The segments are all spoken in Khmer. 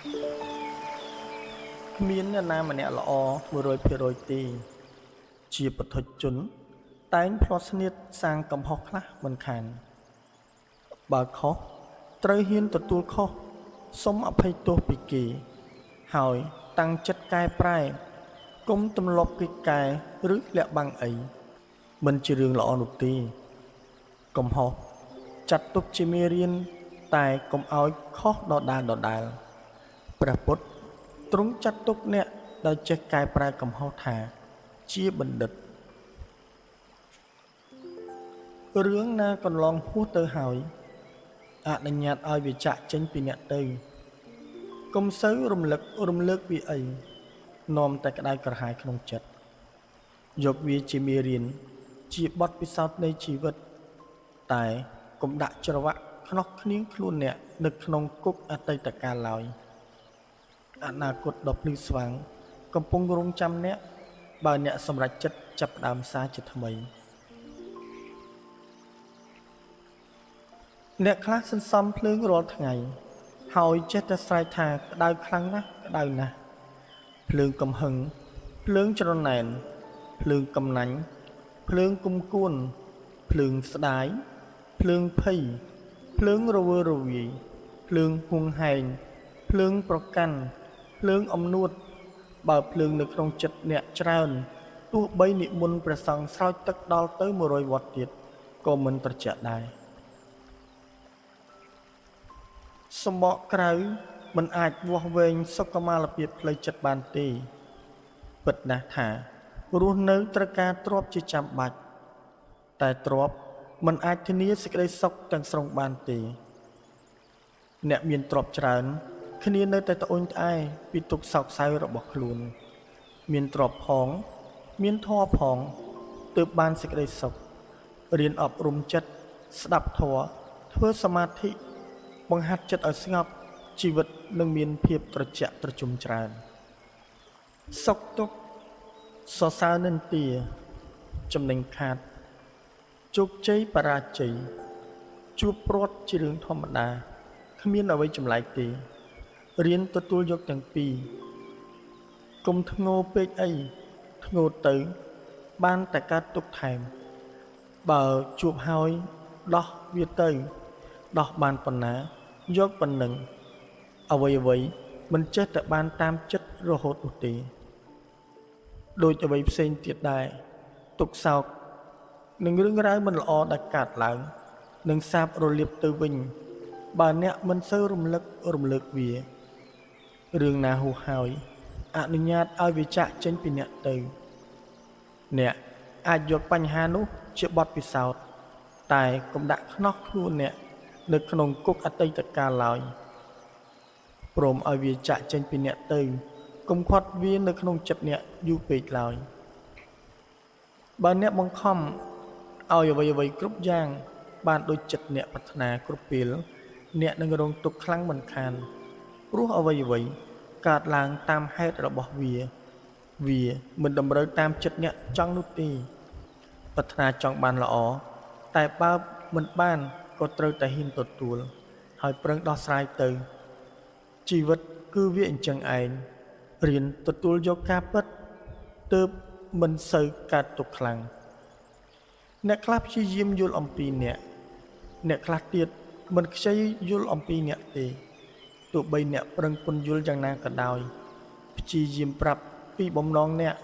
គ្មានអ្នកណាម្នាក់ល្អ100%ទេជាបុថុជនតែងផ្លាត់ស្នៀតសាងកំហុសខ្លះមិនខានបើខុសត្រូវហ៊ានទទួលខុសសុំអភ័យទោសពីគេហើយតាំងចិត្តកែប្រែកុំទម្លាប់គេកែឬលាក់បាំងអីមិនជារឿងល្អនោះទេកំហុសចាត់ទុកជាមេរៀនតែកុំឲ្យខុសដដែលព្រះពុទ្ធទ្រង់ចាត់ទុកអ្នកដែលចេះកែប្រែកំហុសថាជាបណ្ឌិតរឿងណាកន្លងហួសទៅហើយអនុញ្ញាតឲ្យវាចាក់ចេញពីអ្នកទៅកុំសូវរំលឹករំលើកវាអីនាំតែក្តៅក្រហាយក្នុងចិត្តយកវាជាមេរៀនជាបទពិសោធន៍នៃជីវិតតែកុំដាក់ច្រវាក់ខ្នោះគ្នាខ្លួនអ្នកនៅក្នុងគុកអតីតកាលឡើយអនាគតដ៏ភ្លឺស្វាងកំពុងរងចាំអ្នកបើអ្នកសម្រេចចិត្តចាប់ផ្ដើមសារជាថ្មីអ្នកខ្លះសន្សំភ្លើងរាល់ថ្ងៃហើយចេះតែស្រែកថាក្តៅខ្លាំងណាស់ក្តៅណាស់ភ្លើងកំហឹងភ្លើងច្រណែនភ្លើងកំណាញ់ភ្លើងគុំគួនភ្លើងស្ដាយភ្លើងភ័យភ្លើងរវើរវាយភ្លើងហួងហែងភ្លើងប្រកាន់ភ្លើងអំនួតបើភ្លើងនៅក្នុងចិត្តអ្នកច្រើនទោះបីនិមន្តព្រះសង្ឃស្រោចទឹកដល់ទៅ100វត្តទៀតក៏មិនត្រជាក់ដែរសម្បកក្រៅមិនអាចវាស់វែងសុខុមាលភាពផ្លូវចិត្តបានទេពិតណាស់ថារស់នៅត្រូវការទ្រព្យជាចាំបាច់តែទ្រព្យមិនអាចធានាសេចក្តីសុខទាំងស្រុងបានទេអ្នកមានទ្រព្យច្រើនគ្នានៅតែត្អូញត្អែពីទុក្ខសោកសៅរបស់ខ្លួនមានទ្រព្យផងមានធម៌ផងទើបបានសេចក្តីសុខរៀនអប់រំចិត្តស្ដាប់ធម៌ធ្វើសមាធិបង្ហាត់ចិត្តឲ្យស្ងប់ជីវិតនឹងមានភាពត្រជាក់ត្រជុំច្រើនសុខទុក្ខសរសើរនិន្ទាចំណេញខាតជោគជ័យបរាជ័យជួបព្រាត់ជារឿងធម្មតាគ្មានអ្វីចម្លែកទេរៀនទទួលយកទាំងពីរកុំធ្ងោពេកអីធ្ងោទៅបានតែកើតទុកថែមបើជួបហើយដោះវាទៅដោះបានប៉ុណ្ណាយកប៉ុណ្ណឹងអ្វីមិនចេះតែបានតាមចិត្តរហូតនោះទេដូចអ្វីផ្សេងទៀតដែរទុកសោកនឹងរឿងរ៉ាវមិនល្អដែលកើតឡើងនឹងសាបរលាបទៅវិញបើអ្នកមិនសូវរំលឹកវារឿងណាហួសហើយអនុញ្ញាតឲ្យវាចាក់ចេញពីអ្នកទៅអ្នកអាចយកបញ្ហានោះជាបទពិសោធន៍តែកុំដាក់ខ្នោះខ្លួនអ្នកនៅក្នុងគុកអតីតកាលឡើយព្រមឲ្យវាចាក់ចេញពីអ្នកទៅកុំខាត់វានៅក្នុងចិត្តអ្នកយូរពេកឡើយបើអ្នកបង្ខំឲ្យអ្វីគ្រប់យ៉ាងបានដូចចិត្តអ្នកប្រាថ្នាគ្រប់ពេលអ្នកនឹងរងទុក្ខខ្លាំងមិនខានព្រោះអ្វីកើតឡើងតាមហេតុរបស់វាមិនតម្រូវតាមចិត្តអ្នកចង់នោះទេប្រាថ្នាចង់បានល្អតែបើមិនបានក៏ត្រូវតែហ៊ានទទួលហើយប្រឹងដោះស្រាយទៅជីវិតគឺវាអញ្ចឹងឯងរៀនទទួលយកការពិតទើបមិនសូវកើតទុក្ខខ្លាំងអ្នកខ្លះព្យាយាមយល់អំពីអ្នកខ្លះទៀតមិនខ្ចីយល់អំពីអ្នកទេទោះបីអ្នកប្រឹងពន្យល់យ៉ាងណាក៏ដោយព្យាយាមប្រាប់ពីបំណងអ្នក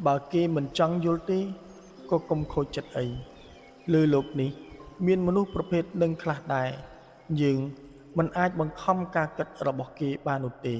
បើគេមិនចង់យល់ទេក៏កុំខូចចិត្តអីលើលោកនេះមានមនុស្សប្រភេទនឹងខ្លះដែរយើងមិនអាចបង្ខំការគិតរបស់គេបាននោះទេ